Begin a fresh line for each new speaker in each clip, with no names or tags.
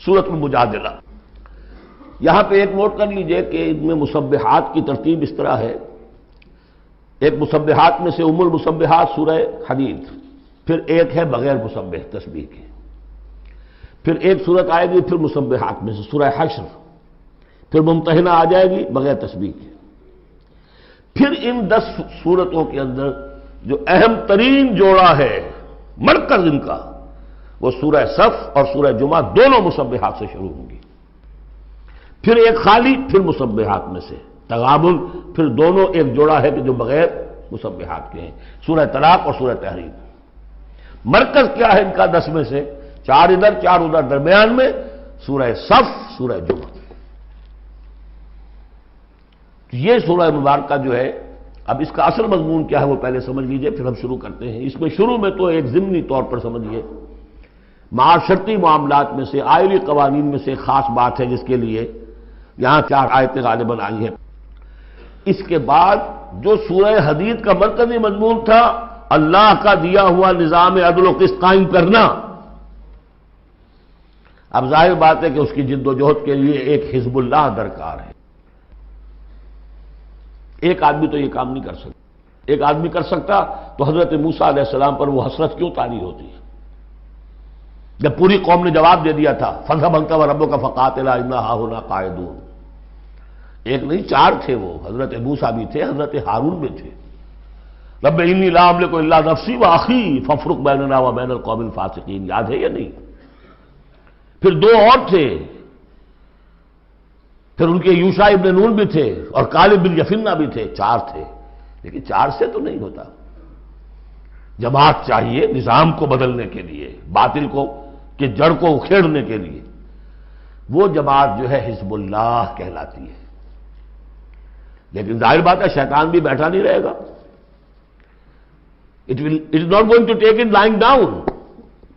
سورۃ المجادلہ. یہاں پہ ایک نوٹ کر لیجئے کہ ان میں مسبحات کی ترتیب اس طرح ہے. ایک مسبحات میں سے ام المسبحات سورہ حدید، پھر ایک ہے بغیر مسبح تسبیح کے، پھر ایک صورت آئے گی پھر مسبحات میں سے سورہ حشر، پھر ممتحنہ آ جائے گی بغیر تسبیح کے. پھر ان 10 صورتوں کے اندر جو اہم ترین جوڑا ہے، مرکز ان کا، وہ سورہ صف اور سورہ جمعہ دونوں مسبحات سے شروع ہوں گی. پھر ایک خالی، پھر مسبحات میں سے تغابن، پھر دونوں ایک جوڑا ہے کہ جو بغیر مسبحات کے ہیں، سورہ طلاق اور سورہ تحریم. مرکز کیا ہے ان کا 10 میں سے؟ 4 ادھر 4 ادھر، درمیان میں سورہ صف، سورہ جمعہ. یہ سورہ مبارکہ جو ہے، اب اس کا اصل مضمون کیا ہے وہ پہلے سمجھ لیجئے، پھر ہم شروع کرتے ہیں. اس میں شروع میں تو ایک ضمنی طور پر سمجھیے، معاشرتی معاملات میں سے، آئلی قوانین میں سے خاص بات ہے جس کے لیے یہاں 4 آیتیں غالباً آئی ہیں. اس کے بعد جو سورہ حدید کا مرکزی مضمون تھا، اللہ کا دیا ہوا نظام عدل و قسط قائم کرنا، اب ظاہر بات ہے کہ اس کی جد و جہد کے لیے ایک حزب اللہ درکار ہے. ایک آدمی تو یہ کام نہیں کر سکتا. ایک آدمی کر سکتا تو حضرت موسیٰ علیہ السلام پر وہ حسرت کیوں طاری ہوتی ہے جب پوری قوم نے جواب دے دیا تھا فَاذْهَبْ أَنْتَ وَرَبُّكَ فَقَاتِلَا إِنَّا هَاهُنَا قَاعِدُونَ. ایک نہیں 4 تھے وہ، حضرت موسیٰ بھی تھے، حضرت ہارون بھی تھے. رب انی لا املک الا نفسی واخی فافرق بیننا وبین القوم الفاسقین، یاد ہے یا نہیں؟ پھر 2 اور تھے، پھر ان کے یوشع ابن نون بھی تھے اور کالب بن یفنہ بھی تھے. 4 تھے، لیکن 4 سے تو نہیں ہوتا. جماعت چاہیے نظام کو بدلنے کے لیے، باطل کو کہ جڑ کو اکھیڑنے کے لیے. وہ جماعت جو ہے حزب اللہ کہلاتی ہے. لیکن ظاہر بات ہے شیطان بھی بیٹھا نہیں رہے گا. It is not going to take it lying down.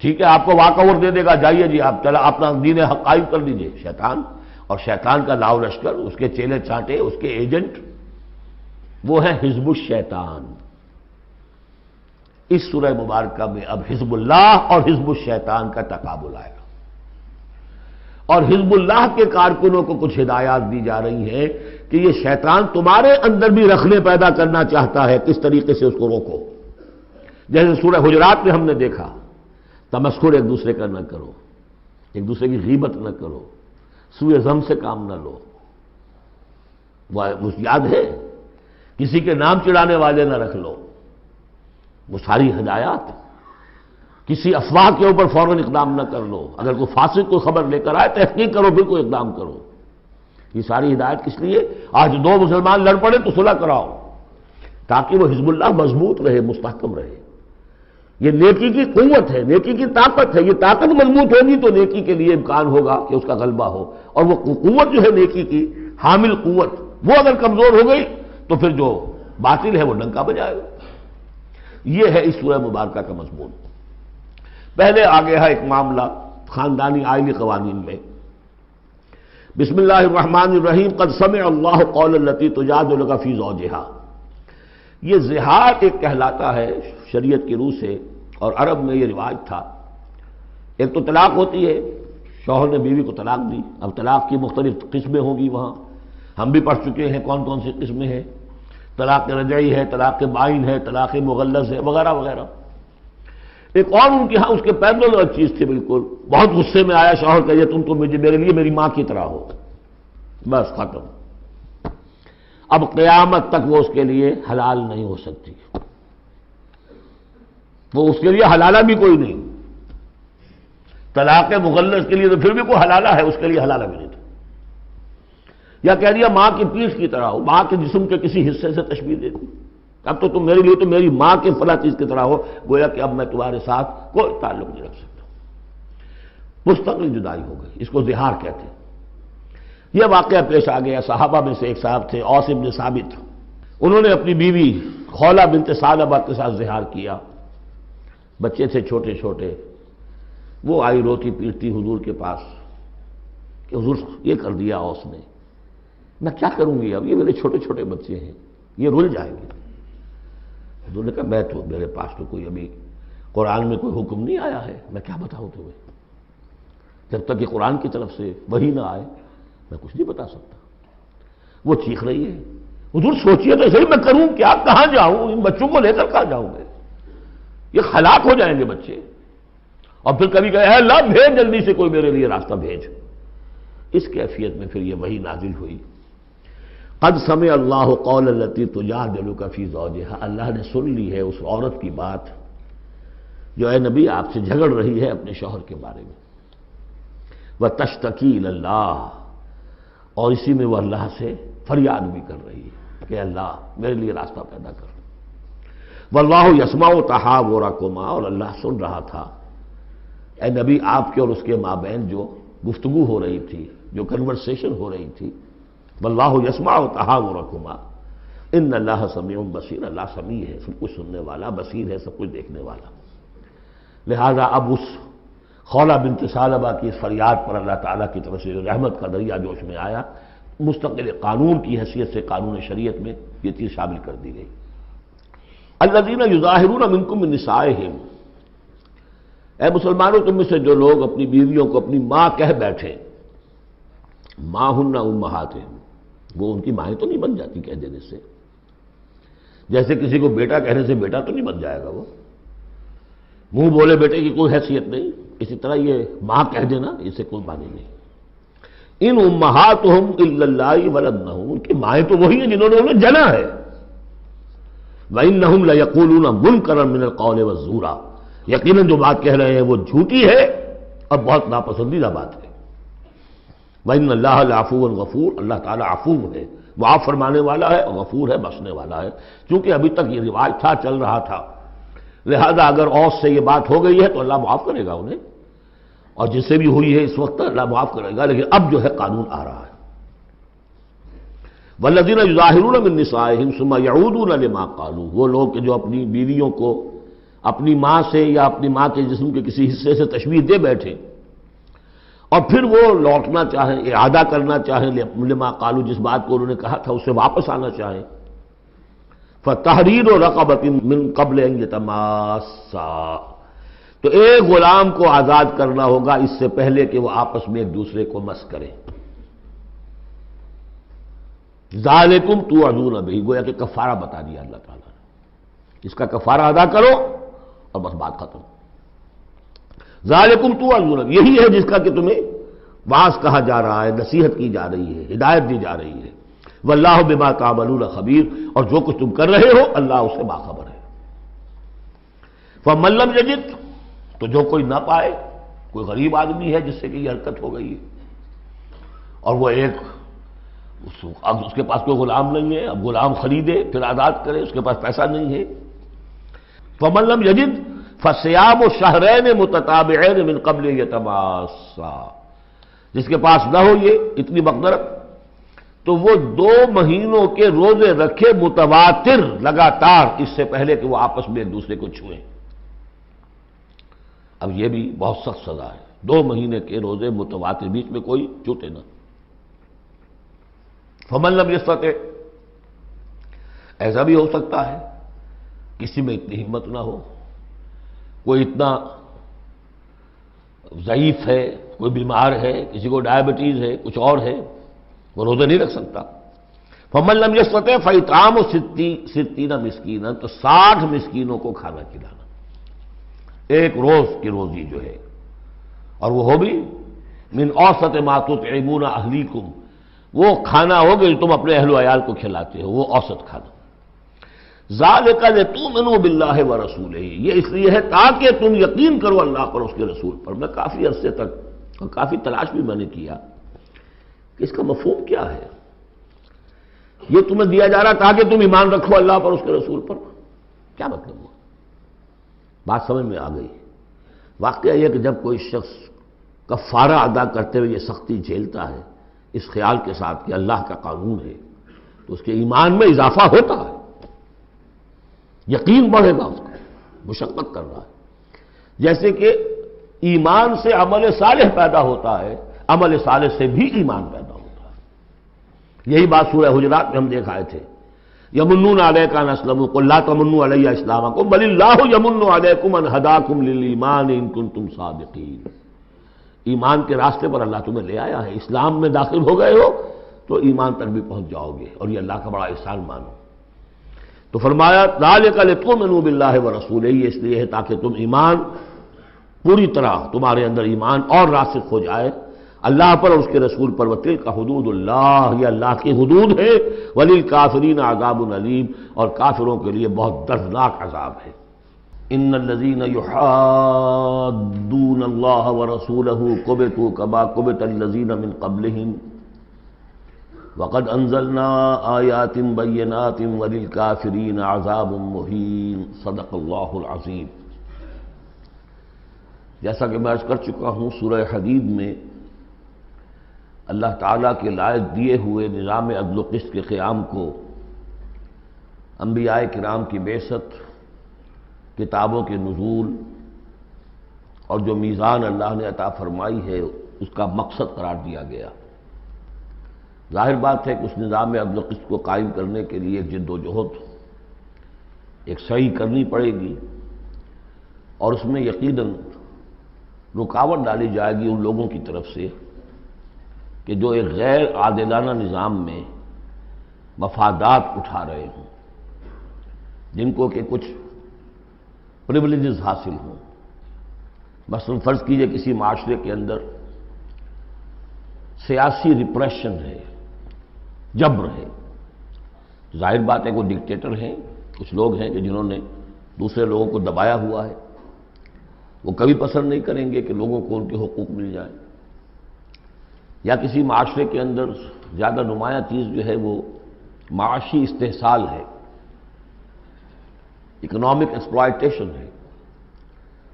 ٹھیک ہے، آپ کو واک اوور دے دے گا، جائیے جی آپ چلا اپنا دین حق قائم کر لیجیے. شیطان اور شیطان کا لاؤ لشکر، اس کے چیلے چانٹے، اس کے ایجنٹ، وہ ہے حزب الشیطان. اس سورہ مبارکہ میں اب حزب اللہ اور حزب الشیطان کا تقابل آئے گا، اور حزب اللہ کے کارکنوں کو کچھ ہدایات دی جا رہی ہیں کہ یہ شیطان تمہارے اندر بھی رکھنے پیدا کرنا چاہتا ہے، کس طریقے سے اس کو روکو. جیسے سورہ حجرات میں ہم نے دیکھا، تمسخر ایک دوسرے کا نہ کرو، ایک دوسرے کی غیبت نہ کرو، سوء ظن سے کام نہ لو. وہ یاد ہے، کسی کے نام چڑھانے والے نہ رکھ لو. وہ ساری ہدایات. کسی افواہ کے اوپر فوراً اقدام نہ کر لو. اگر کوئی فاسق کو خبر لے کر آئے تحقیق کرو، پھر کوئی اقدام کرو. یہ ساری ہدایت کس لیے؟ آج 2 مسلمان لڑ پڑے تو صلح کراؤ، تاکہ وہ حزب اللہ مضبوط رہے، مستحکم رہے. یہ نیکی کی قوت ہے، نیکی کی طاقت ہے. یہ طاقت مضبوط ہوگی تو نیکی کے لیے امکان ہوگا کہ اس کا غلبہ ہو. اور وہ قوت جو ہے نیکی کی حامل قوت، وہ اگر کمزور ہو گئی تو پھر جو باطل ہے وہ ڈنکا بجائے گا. یہ ہے اس سورہ مبارکہ کا مضمون. پہلے آگے ہے ایک معاملہ خاندانی آئلی قوانین میں. بسم اللہ الرحمن الرحیم. قد سمع اللہ قول التی تجادلک فی زوجہا. یہ زہار ایک کہلاتا ہے شریعت کی روح سے، اور عرب میں یہ رواج تھا. ایک تو طلاق ہوتی ہے، شوہر نے بیوی کو طلاق دی. اب طلاق کی مختلف قسمیں ہوں گی، وہاں ہم بھی پڑھ چکے ہیں کون کون سی قسمیں ہیں. طلاق رجعی ہے، طلاق بائن ہے، طلاق مغلظ ہے، وغیرہ وغیرہ. ایک اور ان کے ہاں اس کے پیرلل ایک چیز تھی بالکل. بہت غصے میں آیا شوہر کہ تم تو میرے لیے میری ماں کی طرح ہو، بس ختم. اب قیامت تک وہ اس کے لیے حلال نہیں ہو سکتی. وہ اس کے لیے حلالہ بھی کوئی نہیں. طلاق مغلظ کے لیے تو پھر بھی کوئی حلالہ ہے، اس کے لیے حلالہ بھی نہیں تھا. یا کہہ دیا ماں کی پیٹھ کی طرح ہو، ماں کے جسم کے کسی حصے سے تشبیہ دے دی. اب تو تم میرے لیے تو میری ماں کے فلاں چیز کی طرح ہو، گویا کہ اب میں تمہارے ساتھ کوئی تعلق نہیں رکھ سکتا. مستقل جدائی ہو گئی. اس کو زہار کہتے ہیں. یہ واقعہ پیش آ گیا. صحابہ میں سے ایک صاحب تھے اوس بن ثابت. انہوں نے اپنی بیوی خولہ بنت ثعلبہ کے ساتھ زہار کیا. بچے تھے چھوٹے چھوٹے. وہ آئی روتی پیٹتی حضور کے پاس کہ حضور یہ کر دیا اوس نے، میں کیا کروں گی؟ اب یہ میرے چھوٹے چھوٹے بچے ہیں، یہ رل جائیں گے. حضور نے کہا میرے پاس تو کوئی ابھی قرآن میں کوئی حکم نہیں آیا ہے، میں کیا بتاؤں تمہیں. جب تک کہ قرآن کی طرف سے وحی نہ آئے میں کچھ نہیں بتا سکتا۔ وہ چیخ رہی ہے، حضور سوچئے تو صحیح میں کروں کیا، کہاں جاؤں، ان بچوں کو لے کر کہاں جاؤں گے، یہ ہلاک ہو جائیں گے بچے۔ اور پھر کبھی کہے اے اللہ بھیج جلدی سے کوئی میرے لیے راستہ بھیج۔ اس کیفیت میں پھر یہ وحی نازل ہوئی، قد سمع اللہ قول التی تجادلک فی زوجہا، اللہ نے سن لی ہے اس عورت کی بات جو اے نبی آپ سے جھگڑ رہی ہے اپنے شوہر کے بارے میں، وتشتکی الی اللہ، اور اسی میں وہ اللہ سے فریاد بھی کر رہی ہے کہ اللہ میرے لیے راستہ پیدا کر۔ واللہ یسمع تحاورکما، اور اللہ سن رہا تھا اے نبی آپ کے اور اس کے مابین جو گفتگو ہو رہی تھی، جو کنورسیشن ہو رہی تھی۔ واللہ یسمع تحاورکما ان اللہ سمیع بصیر، اللہ سمیع ہے، سب کچھ سننے والا، بصیر ہے، سب کچھ دیکھنے والا۔ لہذا اب اس خولہ بنت ثعلبہ کی اس فریاد پر اللہ تعالیٰ کی طرف سے رحمت کا دریا جوش میں آیا، مستقل قانون کی حیثیت سے قانون شریعت میں یہ چیز شامل کر دی گئی۔ الذین یظاہرون منکم من نسائہم، اے مسلمانوں تم میں سے جو لوگ اپنی بیویوں کو اپنی ماں کہہ بیٹھے، ماں ہن امہاتہم، وہ ان کی مائیں تو نہیں بن جاتی کہہ دینے سے، جیسے کسی کو بیٹا کہنے سے بیٹا تو نہیں بن جائے گا، وہ منہ بولے بیٹے کی کوئی حیثیت نہیں، اسی طرح یہ ماں کہہ دینا اسے کوئی معنی نہیں۔ ان امہاتہم الا اللہ ولدنہم، ان کی مائیں تو وہی ہیں جنہوں نے انہیں جنا ہے۔ وَإِنَّهُمْ لَيَقُولُونَ مُنْكَرًا مِنَ الْقَوْلِ وَالزُّورَ، یقیناً جو بات کہہ رہے ہیں وہ جھوٹی ہے اور بہت ناپسندیدہ بات ہے۔ وَإِنَّ اللَّهَ لَعَفُوٌّ غَفُورٌ، اللہ تعالیٰ عفو ہے، معاف فرمانے والا ہے اور غفور ہے، بخشنے والا ہے۔ چونکہ ابھی تک یہ رواج تھا، چل رہا تھا، لہذا اگر اوس سے یہ بات ہو گئی ہے تو اللہ معاف کرے گا انہیں، اور جس سے بھی ہوئی ہے اس وقت اللہ معاف کرے گا، لیکن اب جو ہے قانون آ رہا ہے۔ والذین یظاہرون من نسائہم ثم یعودون لما قالوا، وہ لوگ کہ جو اپنی بیویوں کو اپنی ماں سے یا اپنی ماں کے جسم کے کسی حصے سے تشبیہ دے بیٹھے اور پھر وہ لوٹنا چاہیں، اعادہ کرنا چاہیں لما قالوا، جس بات کو انہوں نے کہا تھا اس سے واپس آنا چاہیں، فتحریر رقبۃ من قبل ان یتماسا، تو ایک غلام کو آزاد کرنا ہوگا اس سے پہلے کہ وہ آپس میں ایک دوسرے کو مس کریں۔ ذالکم توعدون بہ، گویا کہ کفارہ بتا دیا اللہ تعالیٰ نے، اس کا کفارہ ادا کرو اور بس بات ختم۔ ذالکم توعدون، یہی ہے جس کا کہ تمہیں واعظ کہا جا رہا ہے، نصیحت کی جا رہی ہے، ہدایت دی جا رہی ہے۔ واللہ بما تعملون خبیر، اور جو کچھ تم کر رہے ہو اللہ اس سے باخبر ہے۔ فمن لم یجد، تو جو کوئی نہ پائے، کوئی غریب آدمی ہے جس سے کہ یہ حرکت ہو گئی ہے اور وہ ایک اب اس کے پاس کوئی غلام نہیں ہے، اب غلام خریدے پھر آزاد کرے، اس کے پاس پیسہ نہیں ہے۔ فمن لم یجد فصیام شہرین متتابعین من قبل یتماسا، جس کے پاس نہ ہو یہ اتنی مقدرت تو وہ 2 مہینوں کے روزے رکھے متواتر لگاتار، اس سے پہلے کہ وہ آپس میں ایک دوسرے کو چھوئیں۔ اب یہ بھی بہت سخت سزا ہے، 2 مہینے کے روزے متواتر، بیچ میں کوئی چھوٹے نہ۔ فمن لم یستطع، ایسا بھی ہو سکتا ہے کسی میں اتنی ہمت نہ ہو، کوئی اتنا ضعیف ہے، کوئی بیمار ہے، کسی کو ڈائبٹیز ہے، کچھ اور ہے، وہ روزے نہیں رکھ سکتا۔ فمن لم یستطع فاطعام 60 مسکینا، تو 60 مسکینوں کو کھانا کھلانا، ایک روز کی روزی جو ہے، اور وہ ہو بھی من اوسط ما تطعمون اہلیکم، وہ کھانا ہوگا جو تم اپنے اہل و عیال کو کھلاتے ہو، وہ اوسط کھانا۔ ذالک لتؤمنوا باللہ ورسولہ، یہ اس لیے ہے تاکہ تم یقین کرو اللہ پر، اس کے رسول پر۔ میں کافی عرصے تک اور کافی تلاش بھی میں نے کیا کہ اس کا مفہوم کیا ہے، یہ تمہیں دیا جا رہا تاکہ تم ایمان رکھو اللہ پر، اس کے رسول پر، کیا مطلب ہوا؟ بات سمجھ میں آ گئی۔ واقعہ یہ کہ جب کوئی شخص کفارہ ادا کرتے ہوئے یہ سختی جھیلتا ہے اس خیال کے ساتھ کہ اللہ کا قانون ہے، تو اس کے ایمان میں اضافہ ہوتا ہے، یقین بڑھے گا، اس کو مشقت کر رہا ہے۔ جیسے کہ ایمان سے عمل صالح پیدا ہوتا ہے، عمل صالح سے بھی ایمان پیدا ہوتا ہے۔ یہی بات سورہ حجرات میں ہم دیکھ آئے تھے، یمنون علیک ان اسلموا قل لا تمنوا علی اسلامکم بل اللہ یمن علیکم ان ہداکم للایمان ان کنتم صادقین۔ ایمان کے راستے پر اللہ تمہیں لے آیا ہے، اسلام میں داخل ہو گئے ہو تو ایمان تک بھی پہنچ جاؤ گے، اور یہ اللہ کا بڑا احسان مانو۔ تو فرمایا ذالک لتؤمنوا باللہ ورسولہ، یہ اس لیے ہے تاکہ تم ایمان پوری طرح تمہارے اندر ایمان اور راسخ ہو جائے اللہ پر اور اس کے رسول پر۔ وتلک حدود اللہ، یہ اللہ کی حدود ہے۔ وللکافرین عذاب علیم، اور کافروں کے لیے بہت دردناک عذاب ہے۔ ان الذین یحادون اللہ ورسولہ کبتوا کما کبت الذین من قبلہم وقد انزلنا آیات بینات وللکافرین عذاب مہین۔ صدق اللہ العظیم۔ جیسا کہ میں عرض کر چکا ہوں، سورہ حدید میں اللہ تعالیٰ کے لائق دیے ہوئے نظام عدل و قسط کے قیام کو، انبیاء کرام کی بعثت، کتابوں کے نزول اور جو میزان اللہ نے عطا فرمائی ہے اس کا مقصد قرار دیا گیا۔ ظاہر بات ہے کہ اس نظام عدل و قسط کو قائم کرنے کے لیے ایک جد و جہد، ایک سعی کرنی پڑے گی، اور اس میں یقیناً رکاوٹ ڈالی جائے گی ان لوگوں کی طرف سے کہ جو ایک غیر عادلانہ نظام میں مفادات اٹھا رہے ہوں، جن کو کہ کچھ پریولیجز حاصل ہوں۔ مثلا فرض کیجئے کسی معاشرے کے اندر سیاسی ریپریشن ہے، جبر ہے، ظاہر بات ہے کہ وہ ڈکٹیٹر ہیں، کچھ لوگ ہیں کہ جنہوں نے دوسرے لوگوں کو دبایا ہوا ہے، وہ کبھی پسند نہیں کریں گے کہ لوگوں کو ان کے حقوق مل جائیں۔ یا کسی معاشرے کے اندر زیادہ نمایاں چیز جو ہے وہ معاشی استحصال ہے، اکنامک ایکسپلائٹیشن ہے۔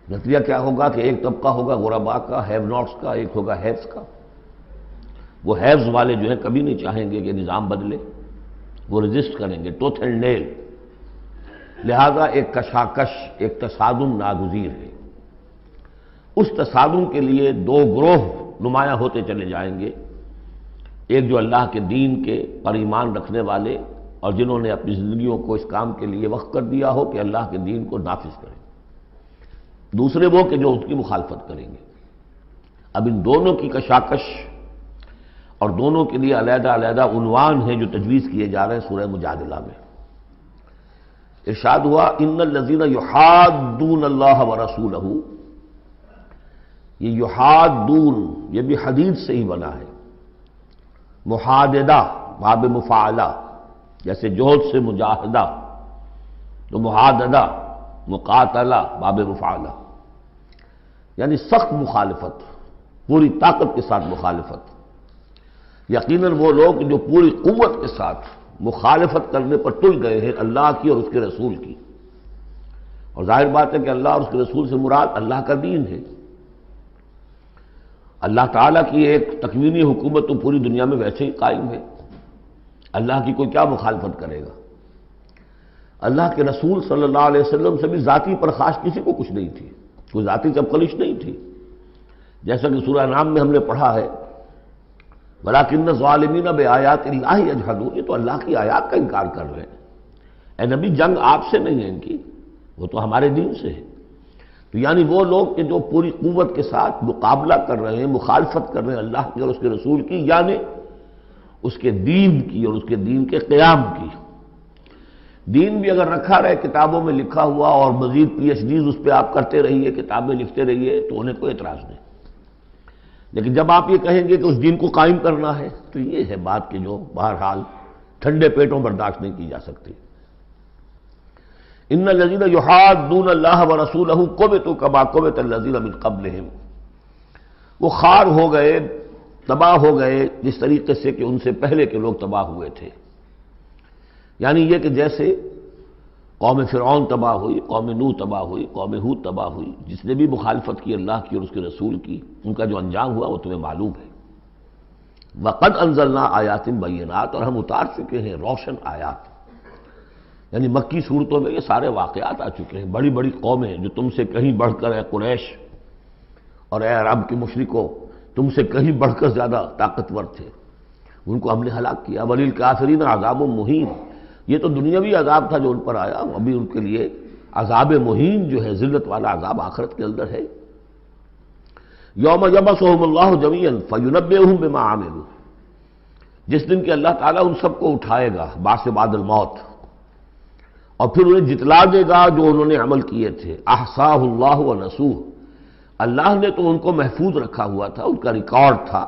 نتیجہ کیا ہوگا کہ ایک طبقہ ہوگا غرباء کا، ہیو ناٹس کا، ایک ہوگا ہیوز کا۔ وہ ہیوز والے جو ہیں کبھی نہیں چاہیں گے کہ نظام بدلے، وہ رجسٹ کریں گے ٹوتھ اینڈ نیل۔ لہذا ایک کشاکش، ایک تصادم ناگزیر ہے۔ اس تصادم کے لیے دو گروہ نمایاں ہوتے چلے جائیں گے، ایک جو اللہ کے دین کے پر ایمان رکھنے والے اور جنہوں نے اپنی زندگیوں کو اس کام کے لیے وقف کر دیا ہو کہ اللہ کے دین کو نافذ کریں، دوسرے وہ کہ جو اس کی مخالفت کریں گے۔ اب ان دونوں کی کشاکش اور دونوں کے لیے علیحدہ علیحدہ عنوان ہیں جو تجویز کیے جا رہے ہیں سورہ مجادلہ میں۔ ارشاد ہوا ان الذین یحادون اللہ ورسولہ، یہ یحادون یہ بھی حدید سے ہی بنا ہے، محاددہ باب مفاعلہ، جیسے جوہد سے مجاہدہ تو محاددہ مقاتلہ باب مفاعلہ، یعنی سخت مخالفت، پوری طاقت کے ساتھ مخالفت۔ یقیناً وہ لوگ جو پوری قوت کے ساتھ مخالفت کرنے پر تل گئے ہیں اللہ کی اور اس کے رسول کی، اور ظاہر بات ہے کہ اللہ اور اس کے رسول سے مراد اللہ کا دین ہے۔ اللہ تعالیٰ کی ایک تکوینی حکومت تو پوری دنیا میں ویسے ہی قائم ہے، اللہ کی کوئی کیا مخالفت کرے گا؟ اللہ کے رسول صلی اللہ علیہ وسلم سے بھی ذاتی پرخاش کسی کو کچھ نہیں تھی، کوئی ذاتی چپقلش نہیں تھی، جیسا کہ سورہ انعام میں ہم نے پڑھا ہے وَلَٰكِنَّ الظَّالِمِينَ بِآيَاتِ اللَّهِ يَجْحَدُونَ، یہ تو اللہ کی آیات کا انکار کر رہے ہیں۔ اے نبی جنگ آپ سے نہیں ہے ان کی، وہ تو ہمارے دین سے ہے۔ تو یعنی وہ لوگ کہ جو پوری قوت کے ساتھ مقابلہ کر رہے ہیں، مخالفت کر رہے ہیں اللہ کی اور اس کے رسول کی، یعنی اس کے دین کی اور اس کے دین کے قیام کی۔ دین بھی اگر رکھا رہے کتابوں میں لکھا ہوا اور مزید پی ایچ ڈیز اس پہ آپ کرتے رہیے، کتابیں لکھتے رہیے، تو انہیں کوئی اعتراض نہیں، لیکن جب آپ یہ کہیں گے کہ اس دین کو قائم کرنا ہے تو یہ ہے بات کہ جو بہرحال ٹھنڈے پیٹوں برداشت نہیں کی جا سکتی۔ ان الذین یحادون اللہ ورسولہ کبتوا کما کبت الذین من قبلہم، وہ خار ہو گئے، تباہ ہو گئے جس طریقے سے کہ ان سے پہلے کے لوگ تباہ ہوئے تھے۔ یعنی یہ کہ جیسے قوم فرعون تباہ ہوئی، قوم نوح تباہ ہوئی، قوم ہود تباہ ہوئی، جس نے بھی مخالفت کی اللہ کی اور اس کے رسول کی، ان کا جو انجام ہوا وہ تمہیں معلوم ہے۔ وقد انزلنا آیات بینات، اور ہم اتار چکے ہیں روشن آیات، یعنی مکی صورتوں میں یہ سارے واقعات آ چکے ہیں۔ بڑی بڑی قومیں جو تم سے کہیں بڑھ کر، اے قریش اور اے عرب کے مشرکوں، تم سے کہیں بڑھ کر زیادہ طاقتور تھے، ان کو ہم نے ہلاک کیا۔ وللکافرین عذاب مہین، یہ تو دنیاوی عذاب تھا جو ان پر آیا، ابھی ان کے لیے عذاب مہین جو ہے ذلت والا عذاب آخرت کے اندر ہے۔ یوم یبعثہم اللہ جمیعا فینبئہم بما عملوا، جس دن کہ اللہ تعالیٰ ان سب کو اٹھائے گا بعث بعد الموت، اور پھر انہیں جتلا دے گا جو انہوں نے عمل کیے تھے۔ احصاہ اللہ ونسوہ، اللہ نے تو ان کو محفوظ رکھا ہوا تھا، ان کا ریکارڈ تھا،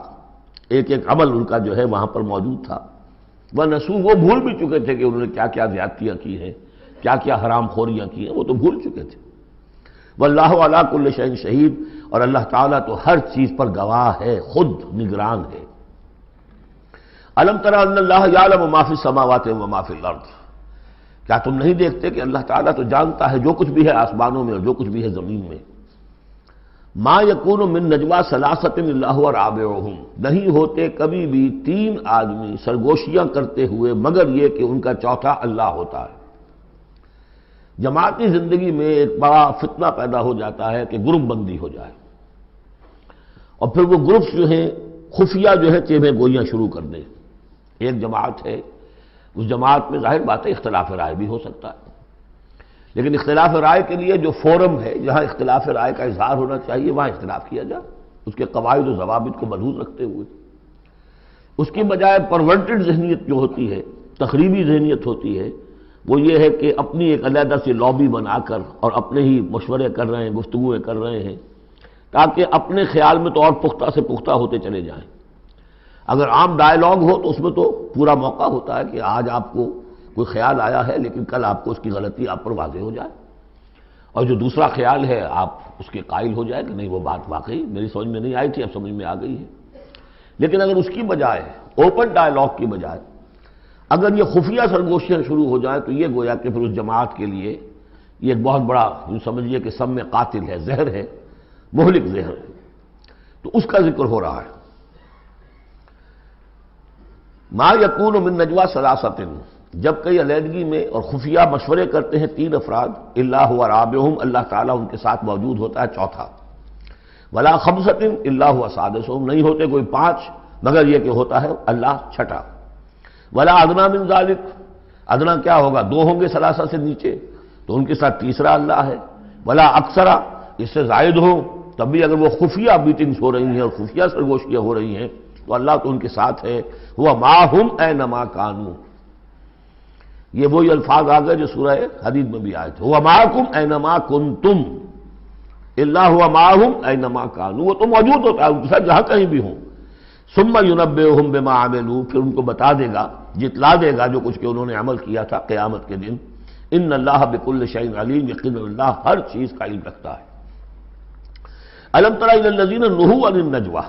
ایک ایک عمل ان کا جو ہے وہاں پر موجود تھا۔ ونسوہ، وہ بھول بھی چکے تھے کہ انہوں نے کیا کیا زیادتیاں کی ہیں، کیا کیا حرام خوریاں کی ہیں، وہ تو بھول چکے تھے۔ واللہ علی کل شیء شہید، اور اللہ تعالیٰ تو ہر چیز پر گواہ ہے، خود نگران ہے۔ الم تر ان اللہ یعلم ما فی السماوات و ما فی الارض، کیا تم نہیں دیکھتے کہ اللہ تعالیٰ تو جانتا ہے جو کچھ بھی ہے آسمانوں میں اور جو کچھ بھی ہے زمین میں۔ ما یکون من نجوا ثلاثۃ الا هو رابعهم، نہیں ہوتے کبھی بھی تین آدمی سرگوشیاں کرتے ہوئے مگر یہ کہ ان کا چوتھا اللہ ہوتا ہے۔ جماعتی زندگی میں ایک بڑا فتنہ پیدا ہو جاتا ہے کہ گروپ بندی ہو جائے، اور پھر وہ گروپس جو ہیں خفیہ جو ہے چیمیں گوئیاں شروع کر دیں۔ ایک جماعت ہے، اس جماعت میں ظاہر بات ہے اختلاف رائے بھی ہو سکتا ہے، لیکن اختلاف رائے کے لیے جو فورم ہے جہاں اختلاف رائے کا اظہار ہونا چاہیے وہاں اختلاف کیا جائے، اس کے قواعد و ضوابط کو ملحوظ رکھتے ہوئے۔ اس کی بجائے پرورٹڈ ذہنیت جو ہوتی ہے، تخریبی ذہنیت ہوتی ہے، وہ یہ ہے کہ اپنی ایک علیحدہ سی لابی بنا کر اور اپنے ہی مشورے کر رہے ہیں، گفتگویں کر رہے ہیں، تاکہ اپنے خیال میں تو اور پختہ سے پختہ ہوتے چلے جائیں۔ اگر عام ڈائیلاگ ہو تو اس میں تو پورا موقع ہوتا ہے کہ آج آپ کو کوئی خیال آیا ہے لیکن کل آپ کو اس کی غلطی آپ پر واضح ہو جائے، اور جو دوسرا خیال ہے آپ اس کے قائل ہو جائے کہ نہیں وہ بات واقعی میری سمجھ میں نہیں آئی تھی، اب سمجھ میں آ گئی ہے۔ لیکن اگر اس کی بجائے اوپن ڈائیلاگ کی بجائے اگر یہ خفیہ سرگوشیاں شروع ہو جائیں تو یہ گویا کہ پھر اس جماعت کے لیے یہ ایک بہت بڑا یوں سمجھیے کہ سم میں قاتل ہے، زہر ہے، مہلک زہر ہے، تو اس کا ذکر ہو رہا ہے۔ ما یکون من نجوا ثلاثۃ، جب کئی علیحدگی میں اور خفیہ مشورے کرتے ہیں تین افراد، الا هو رابعهم، اللہ تعالیٰ ان کے ساتھ موجود ہوتا ہے چوتھا، ولا خمسۃ الا هو سادسهم، نہیں ہوتے کوئی پانچ مگر یہ کہ ہوتا ہے اللہ چھٹا، ولا ادنی من ذلک، ادنا کیا ہوگا، دو ہوں گے ثلاثہ سے نیچے تو ان کے ساتھ تیسرا اللہ ہے، ولا اکثر، اس سے زائد ہو تب بھی اگر وہ خفیہ میٹنگز ہو رہی ہیں اور خفیہ سرگوشیاں ہو رہی ہیں تو اللہ تو ان کے ساتھ ہے، ہوا معہم اینما کانوا، یہ وہی الفاظ آ گئے جو سورہ حدید میں بھی آئے تھے، ہوا معکم اینما کنتم، الا ہوا معہم اینما کانوا، وہ تو موجود ہوتا ہے ان کے ساتھ جہاں کہیں بھی ہوں۔ ثم ینبئہم بما عملوا، پھر ان کو بتا دے گا، جتلا دے گا جو کچھ کہ انہوں نے عمل کیا تھا قیامت کے دن۔ ان اللہ بکل شیء علیم، یقینا اللہ ہر چیز کا علم رکھتا ہے۔ الم تر الی الذین نہوا عن النجوی،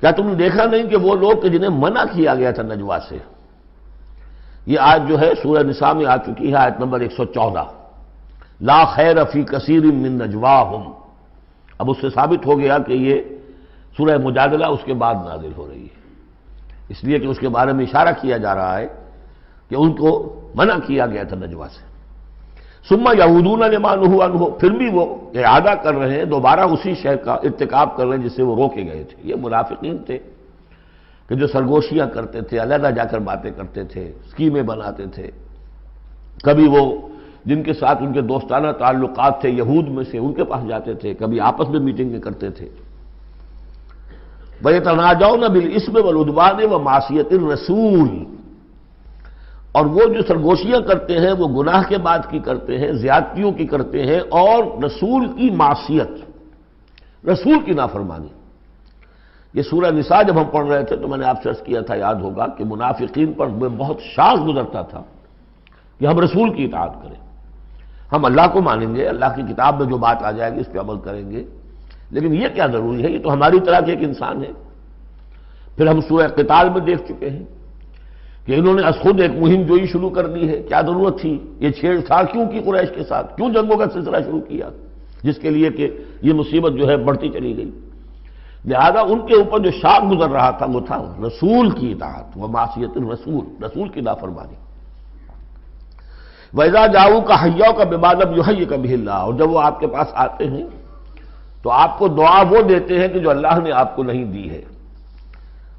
کیا تم نے دیکھا نہیں کہ وہ لوگ کہ جنہیں منع کیا گیا تھا نجوا سے؟ یہ آیت جو ہے سورہ نساء میں آ چکی ہے، آیت نمبر 114، لا خیر فی کثیر من نجواہم۔ اب اس سے ثابت ہو گیا کہ یہ سورہ مجادلہ اس کے بعد نازل ہو رہی ہے، اس لیے کہ اس کے بارے میں اشارہ کیا جا رہا ہے کہ ان کو منع کیا گیا تھا نجوا سے۔ ثم یعودون لما نہوا عنہ، پھر بھی وہ اعادہ کر رہے ہیں، دوبارہ اسی شے کا ارتکاب کر رہے ہیں جس سے وہ روکے گئے تھے۔ یہ منافقین تھے کہ جو سرگوشیاں کرتے تھے، علیحدہ جا کر باتیں کرتے تھے، اسکیمیں بناتے تھے، کبھی وہ جن کے ساتھ ان کے دوستانہ تعلقات تھے یہود میں سے ان کے پاس جاتے تھے، کبھی آپس میں میٹنگیں کرتے تھے۔ وَيَتَنَاجَوْنَ بِالْإِثْمِ وَالْعُدْوَانِ وَمَعْصِيَتِ الرَّسُولِ، اور وہ جو سرگوشیاں کرتے ہیں وہ گناہ کے بعد کی کرتے ہیں، زیادتیوں کی کرتے ہیں، اور رسول کی معصیت، رسول کی نافرمانی۔ یہ سورہ نساء جب ہم پڑھ رہے تھے تو میں نے آپ سے عرض کیا تھا، یاد ہوگا کہ منافقین پر بہت شاذ گزرتا تھا کہ ہم رسول کی اطاعت کریں، ہم اللہ کو مانیں گے، اللہ کی کتاب میں جو بات آ جائے گی اس پہ عمل کریں گے، لیکن یہ کیا ضروری ہے، یہ تو ہماری طرح کے ایک انسان ہے۔ پھر ہم سورہ قتال میں دیکھ چکے ہیں کہ انہوں نے از خود ایک مہم جوئی شروع کر دی ہے، کیا ضرورت تھی، یہ چھیڑ چھاڑ کیوں کی قریش کے ساتھ، کیوں جنگوں کا سلسلہ شروع کیا، جس کے لیے کہ یہ مصیبت جو ہے بڑھتی چلی گئی۔ لہذا ان کے اوپر جو شاق گزر رہا تھا وہ تھا رسول کی اطاعت و معصیت الرسول، رسول کی نافرمانی۔ وَإِذَا جَاءُوكَ حَيَّوْكَ بِمَا لَمْ يُحَيِّكَ بِهِ اللَّهُ، اور جب وہ آپ کے پاس آتے ہیں تو آپ کو دعا وہ دیتے ہیں کہ جو اللہ نے آپ کو نہیں دی ہے۔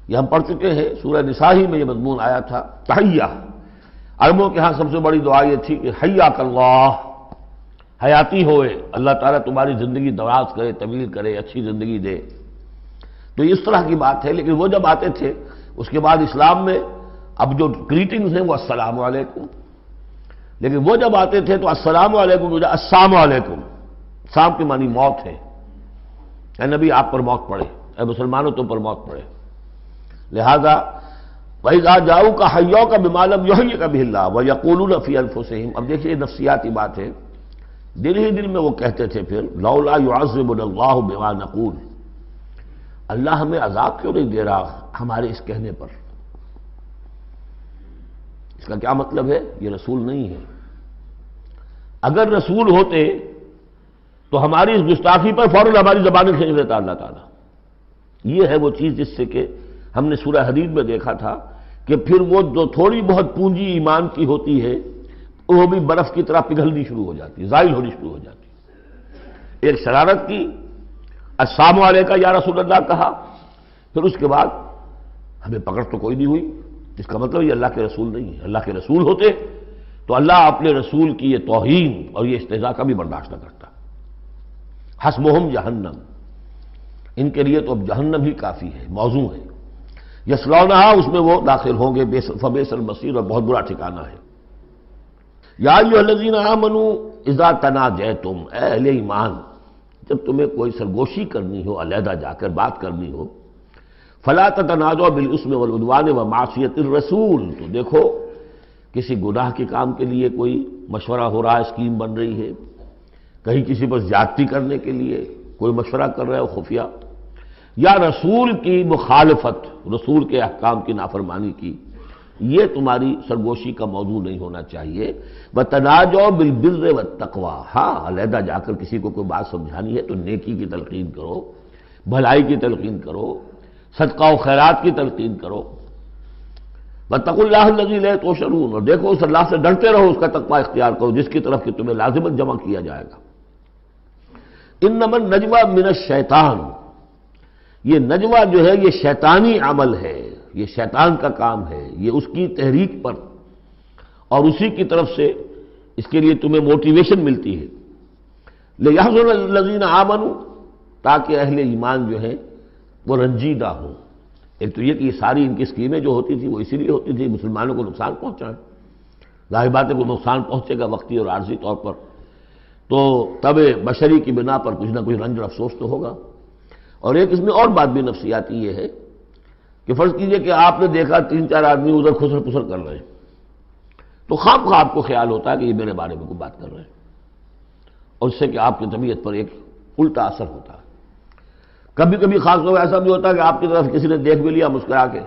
یہ ہم پڑھ چکے ہیں، سورہ نساء ہی میں یہ مضمون آیا تھا، تحیہ۔ عربوں کے ہاں سب سے بڑی دعا یہ تھی کہ حیاک اللہ، حیاتی ہوئے، اللہ تعالیٰ تمہاری زندگی دراز کرے، طویل کرے، اچھی زندگی دے. تو اس طرح کی بات ہے. لیکن وہ جب آتے تھے اس کے بعد اسلام میں اب جو گریٹنگز ہیں وہ السلام علیکم، لیکن وہ جب آتے تھے تو السلام علیکم جو السلام علیکم، سام کے معنی موت ہے. اے نبی آپ پر موت پڑے، اے مسلمانوں تم پر موت پڑے. لہذا وَإِذَا جَاءُوكَ حَيَّوْكَ بِمَا لَمْ يُحْيِكَ بِهِ اللَّهُ وَيَقُولُونَ فِي أَنفُسِهِمْ. اب دیکھیے نفسیاتی بات ہے. دل ہی دل میں وہ کہتے تھے پھر لولا يعذبنا الله بما نقول، اللہ ہمیں عذاب کیوں نہیں دے رہا ہمارے اس کہنے پر. اس کا کیا مطلب ہے؟ یہ رسول نہیں ہے. اگر رسول ہوتے تو ہماری اس گستاخی پر فوراً ہماری زبانیں کھینچ لیتا اللہ تعالیٰ. یہ ہے وہ چیز جس سے کہ ہم نے سورہ حدید میں دیکھا تھا کہ پھر وہ جو تھوڑی بہت پونجی ایمان کی ہوتی ہے وہ بھی برف کی طرح پگھلنی شروع ہو جاتی، زائل ہونی شروع ہو جاتی. ایک شرارت کی، السلام علیکم یا رسول اللہ کہا، پھر اس کے بعد ہمیں پکڑ تو کوئی نہیں ہوئی. اس کا مطلب یہ اللہ کے رسول نہیں ہے. اللہ کے رسول ہوتے تو اللہ اپنے رسول کی یہ توہین اور یہ استہزاء کا بھی برداشت نہ کرتا. حسبہم جہنم، ان کے لیے تو اب جہنم ہی کافی ہے، موضوع ہے. یصلونہا، اس میں وہ داخل ہوں گے، فبئس المصیر، اور بہت برا ٹھکانہ ہے. یا ایھا الذین آمنوا اذا تناجیتم، اے اہل ایمان جب تمہیں کوئی سرگوشی کرنی ہو، علیحدہ جا کر بات کرنی ہو، فلا تتناجوا بالاسم والعدوان ومعصیۃ الرسول. تو دیکھو کسی گناہ کے کام کے لیے کوئی مشورہ ہو رہا ہے، اسکیم بن رہی ہے، کہیں کسی پر زیادتی کرنے کے لیے کوئی مشورہ کر رہا ہے خفیہ، یا رسول کی مخالفت، رسول کے احکام کی نافرمانی کی، یہ تمہاری سرگوشی کا موضوع نہیں ہونا چاہیے. وَتَنَاجَوْا بِالْبِرِّ وَالتَّقْوَىٰ، ہاں علیحدہ جا کر کسی کو کوئی بات سمجھانی ہے تو نیکی کی تلقین کرو، بھلائی کی تلقین کرو، صدقہ و خیرات کی تلقین کرو. وَاتَّقُوا اللَّهَ الَّذِي إِلَيْهِ تُحْشَرُونَ، اور دیکھو اس اللہ سے ڈرتے رہو، اس کا تقوی اختیار کرو جس کی طرف کہ تمہیں لازماً جمع کیا جائے گا. اِنَّمَا النَّجْوَىٰ مِنَ الشَّيْطَانِ، یہ نجوہ جو ہے یہ شیطانی عمل ہے، یہ شیطان کا کام ہے، یہ اس کی تحریک پر اور اسی کی طرف سے اس کے لیے تمہیں موٹیویشن ملتی ہے. لِيَحْزُنَ الَّذِينَ آمَنُوا، تاکہ اہل ایمان جو ہیں وہ رنجیدہ ہوں. ایک تو یہ کہ یہ ساری ان کی اسکیمیں جو ہوتی تھیں وہ اسی لیے ہوتی تھی مسلمانوں کو نقصان پہنچائیں. ظاہر بات ہے کہ نقصان پہنچے گا وقتی اور عارضی طور پر، تو طبع بشری کی بنا پر کچھ نہ کچھ رنج اور افسوس تو ہوگا. اور ایک اس میں اور بات بھی نفسیاتی یہ ہے کہ فرض کیجئے کہ آپ نے دیکھا 3-4 آدمی ادھر خسر پسر کر رہے ہیں، تو خواہ خواہ آپ کو خیال ہوتا ہے کہ یہ میرے بارے میں کوئی بات کر رہے ہیں، اور اس سے کہ آپ کی طبیعت پر ایک الٹا اثر ہوتا ہے. کبھی کبھی خاص طور پر ایسا بھی ہوتا ہے کہ آپ کی طرف کسی نے دیکھ بھی لیا مسکرا کے،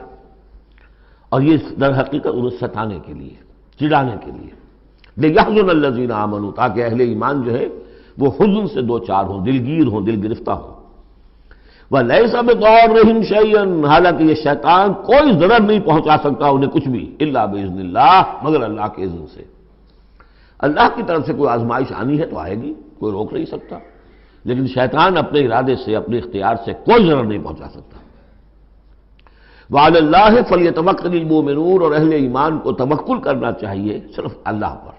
اور یہ در حقیقت انہیں ستانے کے لیے، چڑھانے کے لیے. لِيَحْزُنَ الَّذِينَ آمَنُوا، تاکہ اہل ایمان جو ہے وہ حزن سے دو چار ہوں، دلگیر ہوں، دل گرفتہ ہوں. وَلَيْسَ بِضَارِّهِمْ شَيْئًا، حالانکہ یہ شیطان کوئی ضرر نہیں پہنچا سکتا انہیں کچھ بھی، إِلَّا بِإِذْنِ اللَّهِ، مگر اللہ کے اذن سے. اللہ کی طرف سے کوئی آزمائش آنی ہے تو آئے گی، کوئی روک نہیں سکتا، لیکن شیطان اپنے ارادے سے، اپنے اختیار سے کوئی ضرر نہیں پہنچا سکتا. وَعَلَى اللَّهِ فَلْيَتَوَكَّلِ الْمُؤْمِنُونَ، اور اہل ایمان کو توکل کرنا چاہیے صرف اللہ پر.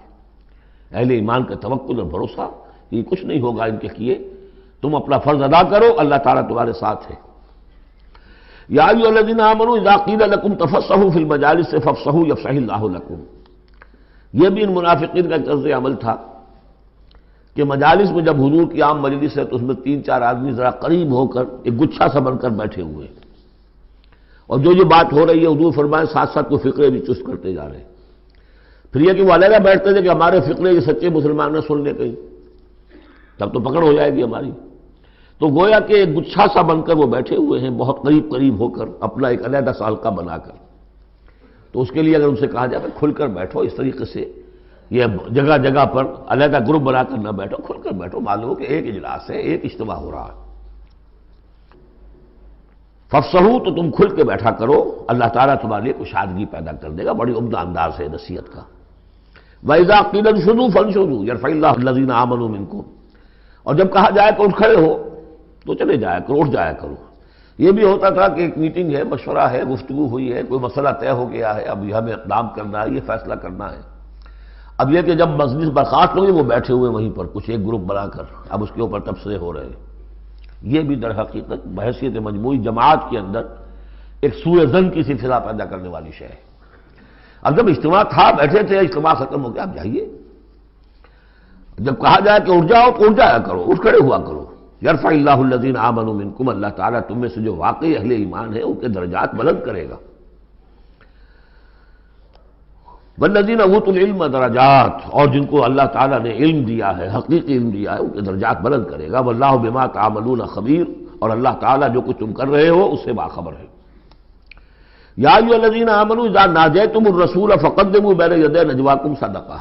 اہل ایمان کا توکل اور بھروسہ یہ کچھ نہیں ہوگا ان کے کیے، تم اپنا فرض ادا کرو، اللہ تعالیٰ تمہارے ساتھ ہے. یا ایھا الذین آمنوا اذا قیل لکم تفصحوا فی المجالس فافصحوا یفصح اللہ لکم. یہ بھی ان منافقین کا طرز عمل تھا کہ مجالس میں جب حضور کی عام مجلس ہے تو اس میں 3-4 آدمی ذرا قریب ہو کر ایک گچھا سا بن کر بیٹھے ہوئے ہیں، اور جو بات ہو رہی ہے حضور فرمائے ساتھ ساتھ کوئی فقرے بھی چست کرتے جا رہے ہیں. پھر یہ کہ وہ علیحدہ بیٹھتے تھے کہ ہمارے فقرے یہ سچے مسلمان نہ سن لے کہیں، تب تو پکڑ ہو جائے گی ہماری. تو گویا کہ ایک گچھا سا بن کر وہ بیٹھے ہوئے ہیں، بہت قریب قریب ہو کر، اپنا ایک علیحدہ سالقہ بنا کر. تو اس کے لیے اگر ان سے کہا جائے کھل کر بیٹھو، اس طریقے سے یہ جگہ جگہ پر علیحدہ گروپ بنا کر نہ بیٹھو، کھل کر بیٹھو، معلوم ہو کہ ایک اجلاس ہے، ایک اجتماع ہو رہا ہے. فافصحوا، تو تم کھل کے بیٹھا کرو، اللہ تعالیٰ تمہارے لیے کشادگی پیدا کر دے گا. بڑی عمدہ انداز ہے نصیحت کا. وَإِذَا قِيلَ انشُزُوا فَانشُزُوا يَرْفَعِ اللَّهُ الَّذِينَ آمَنُوا مِنكُمْ، اور جب کہا جائے کہ اٹھ کھڑے ہو تو چلے جایا کرو، اٹھ جایا کرو. یہ بھی ہوتا تھا کہ ایک میٹنگ ہے، مشورہ ہے، گفتگو ہوئی ہے، کوئی مسئلہ طے ہو گیا ہے، اب ہمیں اقدام کرنا ہے، یہ فیصلہ کرنا ہے. اب یہ کہ جب مجلس برخاست ہوگی وہ بیٹھے ہوئے وہیں پر کچھ ایک گروپ بنا کر اب اس کے اوپر تبصرے ہو رہے ہیں. یہ بھی در حقیقت بحیثیت مجموعی جماعت کے اندر ایک سوء ظن کی سی فضا پیدا کرنے والی شے ہے. اب جب اجتماع تھا بیٹھے تھے اجتماع ختم ہو گیا اب جائیے. جب کہا جائے کہ اٹھ جاؤ تو اٹھ جایا کرو, اٹھ کھڑے ہوا کرو. یرفع اللہ الذین آمنوا منکم, اللہ تعالیٰ تم میں سے جو واقعی اہل ایمان ہے ان کے درجات بلند کرے گا. والذین اوتوا العلم درجات, اور جن کو اللہ تعالیٰ نے علم دیا ہے, حقیقی علم دیا ہے, ان کے درجات بلند کرے گا. واللہ بما تعملون خبیر, اور اللہ تعالیٰ جو کچھ تم کر رہے ہو اس سے باخبر ہے. یا ایھا الذین آمنوا اذا ناجیتم الرسول فقدموا بین یدی نجواکم صدقہ.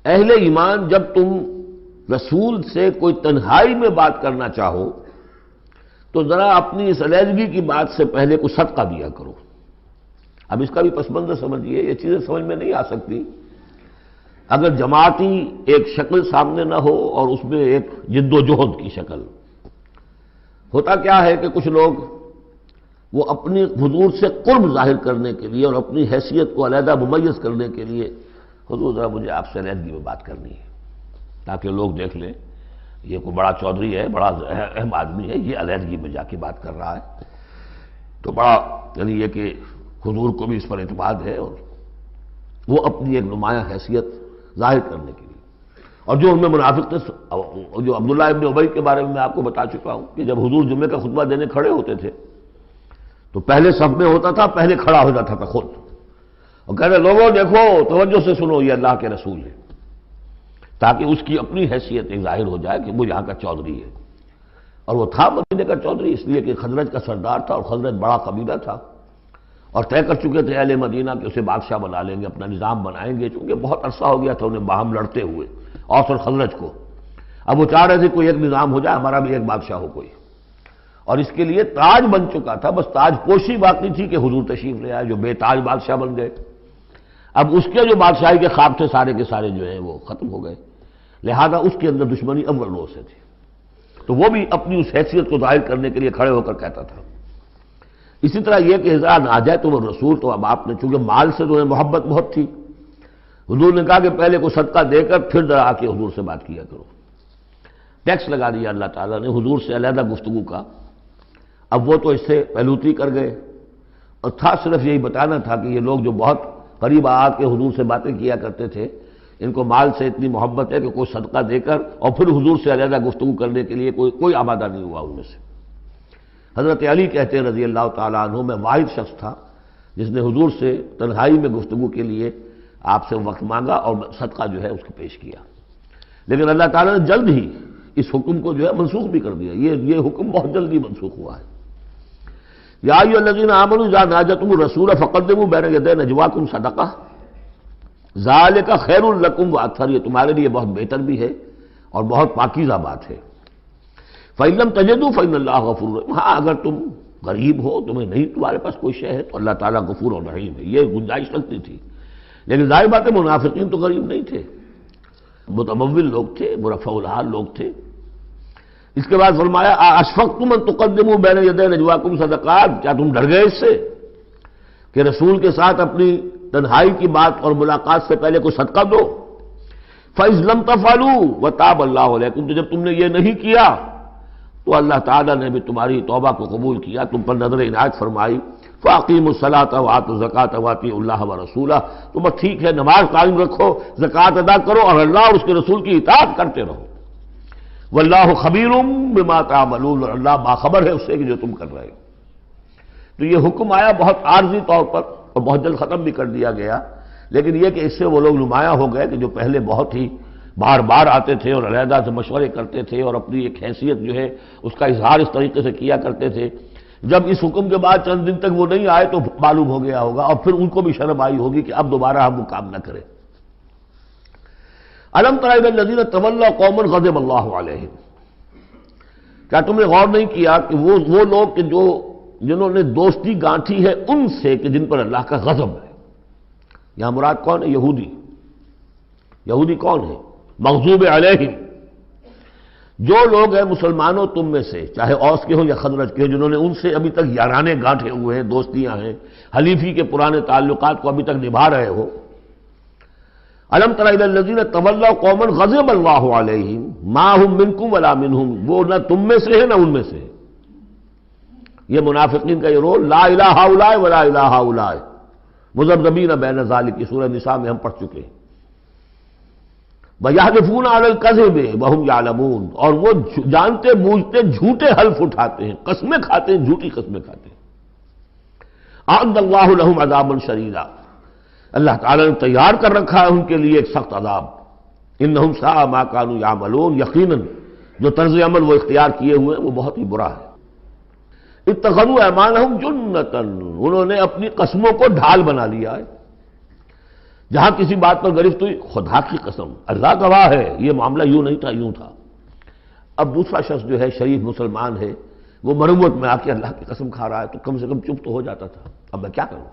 اہل ایمان جب تم رسول سے کوئی تنہائی میں بات کرنا چاہو تو ذرا اپنی اس علیحدگی کی بات سے پہلے کچھ صدقہ دیا کرو. اب اس کا بھی پس منظر سمجھیے, یہ چیزیں سمجھ میں نہیں آ سکتی اگر جماعتی ایک شکل سامنے نہ ہو اور اس میں ایک جد و جہد کی شکل. ہوتا کیا ہے کہ کچھ لوگ وہ اپنی حضور سے قرب ظاہر کرنے کے لیے اور اپنی حیثیت کو علیحدہ ممیز کرنے کے لیے, حضور ذرا مجھے آپ سے علیحدگی میں بات کرنی ہے تاکہ لوگ دیکھ لیں یہ کوئی بڑا چودھری ہے, بڑا اہم آدمی ہے, یہ علیحدگی میں جا کے بات کر رہا ہے, تو بڑا یعنی یہ کہ حضور کو بھی اس پر اعتماد ہے, اور وہ اپنی ایک نمایاں حیثیت ظاہر کرنے کے لیے. اور جو ان میں منافق تھے, جو عبداللہ ابن ابی کے بارے میں آپ کو بتا چکا ہوں کہ جب حضور جمعے کا خطبہ دینے کھڑے ہوتے تھے تو پہلے صف میں ہوتا تھا, پہلے کھڑا ہو جاتا تھا خود, اور کہہ رہے لوگوں دیکھو توجہ سے سنو یہ اللہ کے رسول ہے, تاکہ اس کی اپنی حیثیت ایک ظاہر ہو جائے کہ وہ یہاں کا چودھری ہے. اور وہ تھا مدینے کا چودھری اس لیے کہ خزرج کا سردار تھا, اور خزرج بڑا قبیلہ تھا, اور طے کر چکے تھے اہل مدینہ کہ اسے بادشاہ بنا لیں گے, اپنا نظام بنائیں گے, چونکہ بہت عرصہ ہو گیا تھا انہیں باہم لڑتے ہوئے اوس اور خزرج کو. اب وہ چاہ رہے تھے کوئی ایک نظام ہو جائے, ہمارا بھی ایک بادشاہ ہو کوئی, اور اس کے لیے تاج بن چکا تھا, بس تاج پوشی باقی تھی کہ حضور تشریف لے آئے جو بے تاج بادشاہ بن گئے. اب اس کے جو بادشاہی کے خواب تھے سارے کے سارے جو ہیں وہ ختم ہو گئے, لہذا اس کے اندر دشمنی اول روز سے تھی. تو وہ بھی اپنی اس حیثیت کو ظاہر کرنے کے لیے کھڑے ہو کر کہتا تھا. اسی طرح یہ کہ اذا ناجیتم الرسول, تو اب آپ نے چونکہ مال سے انہیں محبت بہت تھی, حضور نے کہا کہ پہلے کو صدقہ دے کر پھر ذرا آ کے حضور سے بات کیا کرو. ٹیکس لگا دیا اللہ تعالیٰ نے حضور سے علیحدہ گفتگو کا. اب وہ تو اس سے پہلوتی کر گئے, اور تھا صرف یہی بتانا تھا کہ یہ لوگ جو بہت قریب آ کے حضور سے باتیں کیا کرتے تھے, ان کو مال سے اتنی محبت ہے کہ کوئی صدقہ دے کر اور پھر حضور سے علیحدہ گفتگو کرنے کے لیے کوئی آمادہ نہیں ہوا ان میں سے. حضرت علی کہتے ہیں رضی اللہ تعالیٰ عنہ, میں واحد شخص تھا جس نے حضور سے تنہائی میں گفتگو کے لیے آپ سے وقت مانگا اور صدقہ جو ہے اس کو پیش کیا. لیکن اللہ تعالیٰ نے جلد ہی اس حکم کو جو ہے منسوخ بھی کر دیا. یہ حکم بہت جلدی منسوخ ہوا ہے. یا ایھا الذین آمنوا اذا ناجیتم الرسول فقدموا بین یدی نجواکم صدقہ ذالک خیر لکم واطہر, یہ تمہارے لیے بہت بہتر بھی ہے اور بہت پاکیزہ بات ہے. فإن لم تجدوا فإن اللہ غفور رحیم, ہاں اگر تم غریب ہو, تمہیں نہیں تمہارے پاس کوئی شے ہے, تو اللہ تعالیٰ غفور اور رحیم ہے, یہ گنجائش رکھتی تھی. لیکن ظاہر بات ہے منافقین تو غریب نہیں تھے, متمول لوگ تھے, مرفع الحال لوگ تھے. اس کے بعد فرمایا اشفقتم ان تقدموا بین یدی نجواکم صدقات, کیا تم ڈر گئے اس سے کہ رسول کے ساتھ اپنی تنہائی کی بات اور ملاقات سے پہلے کوئی صدقہ دو. فإذ لم تفعلوا وتاب اللہ علیکم, تو جب تم نے یہ نہیں کیا تو اللہ تعالیٰ نے بھی تمہاری توبہ کو قبول کیا, تم پر نظر عنایت فرمائی. فاقیموا الصلاۃ وآتوا الزکاۃ واطیعوا اللہ ورسولہ, تم بس ٹھیک ہے نماز قائم رکھو, زکوٰۃ ادا کرو, اور اللہ اور اس کے رسول کی اطاعت کرتے رہو. واللہ خبیر بما تعملون, اور اللہ باخبر ہے اس سے کہ جو تم کر رہے ہو. تو یہ حکم آیا بہت عارضی طور پر اور بہت جلد ختم بھی کر دیا گیا, لیکن یہ کہ اس سے وہ لوگ نمایاں ہو گئے کہ جو پہلے بہت ہی بار بار آتے تھے اور علیحدہ سے مشورے کرتے تھے اور اپنی ایک حیثیت جو ہے اس کا اظہار اس طریقے سے کیا کرتے تھے, جب اس حکم کے بعد چند دن تک وہ نہیں آئے تو معلوم ہو گیا ہوگا, اور پھر ان کو بھی شرم آئی ہوگی کہ اب دوبارہ ہم وہ کام نہ کریں. الم تر الی الذین تولوا قوما غضب اللہ علیہم, کیا تم نے غور نہیں کیا کہ وہ لوگ کہ جنہوں نے دوستی گانٹھی ہے ان سے کہ جن پر اللہ کا غضب ہے. یہاں مراد کون ہے؟ یہودی. یہودی کون ہے؟ مغضوب علیہم, جو لوگ ہیں مسلمانوں تم میں سے, چاہے اوس کے ہوں یا خزرج کے, جنہوں نے ان سے ابھی تک یارانے گانٹھے ہوئے ہیں, دوستیاں ہیں, حلیفی کے پرانے تعلقات کو ابھی تک نبھا رہے ہو. الم تر الی الذین تولوا قوما غضب اللہ علیہم ما هم منکم ولا منہم، وہ نہ تم میں سے ہے نہ ان میں سے۔ یہ منافقین کا یہ رول، لا الہ ہؤلاء ولا الہ ہؤلاء مذبذبین بین ذلک، کی سورہ نساء میں ہم پڑھ چکے ہیں۔ وَيَحْلِفُونَ عَلَى الْكَذِبِ وَهُمْ يَعْلَمُونَ، اور وہ جانتے بوجھتے جھوٹے حلف اٹھاتے ہیں، قسمیں کھاتے ہیں، جھوٹی قسمیں کھاتے ہیں۔ أَعَدَّ اللَّهُ لَهُمْ عَذَابًا شَدِيدًا، اللہ تعالیٰ نے تیار کر رکھا ہے ان کے لیے ایک سخت عذاب۔ إِنَّهُمْ سَاءَ مَا كَانُوا يَعْمَلُونَ، یقیناً جو طرز عمل وہ اختیار کیے ہوئے ہیں وہ بہت ہی برا ہے۔ اتخذوا أيمانهم جنة، انہوں نے اپنی قسموں کو ڈھال بنا لیا ہے۔ جہاں کسی بات پر گرفت ہوئی، خدا کی قسم، اللہ گواہ ہے یہ معاملہ یوں نہیں تھا، یوں تھا۔ اب دوسرا شخص جو ہے شریف مسلمان ہے، وہ مروت میں آ کے اللہ کی قسم کھا رہا ہے تو کم سے کم چپ تو ہو جاتا تھا، اب میں کیا کروں؟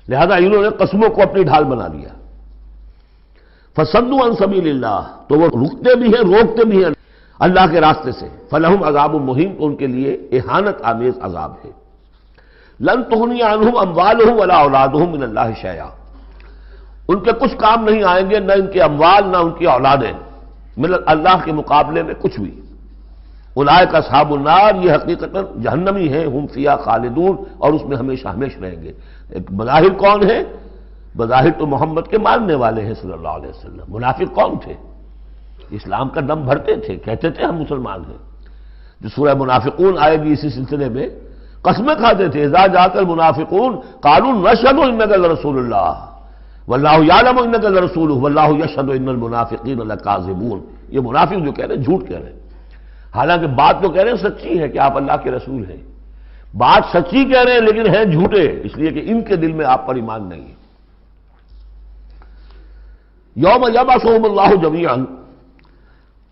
لہذا انہوں نے قسموں کو اپنی ڈھال بنا لیا۔ فصدوا عن سبیل اللہ، تو وہ رکتے بھی ہیں روکتے بھی ہیں اللہ کے راستے سے۔ فلہم عذاب مہین، تو ان کے لیے اہانت آمیز عذاب ہے۔ لن تغنی عنہم اموالہم ولا اولادہم من اللہ شیئا، ان کے کچھ کام نہیں آئیں گے، نہ ان کے اموال نہ ان کی اولادیں، مل اللہ کے مقابلے میں کچھ بھی۔ اولئک اصحاب النار، یہ حقیقتاً جہنمی ہیں، ہم فیہا خالدون، اور اس میں ہمیشہ ہمیشہ رہیں گے۔ ایک بظاہر کون ہے؟ بظاہر تو محمد کے ماننے والے ہیں صلی اللہ علیہ وسلم۔ منافق کون تھے؟ اسلام کا دم بھرتے تھے، کہتے تھے ہم مسلمان ہیں۔ جو سورہ منافقون آئے گی اسی سلسلے میں، قسمیں کھاتے تھے، اذا جاءک المنافقون قالوا نشهد انک لرسول اللہ واللہ یعلم انک لرسولہ واللہ یشہد ان المنافقین لکاذبون۔ یہ منافق جو کہہ رہے ہیں جھوٹ کہہ رہے ہیں، حالانکہ بات تو کہہ رہے ہیں سچی ہے کہ آپ اللہ کے رسول ہیں، بات سچی کہہ رہے ہیں لیکن ہیں جھوٹے، اس لیے کہ ان کے دل میں آپ پر ایمان نہیں ہے۔ یوم یبعثہم اللہ جمیعا،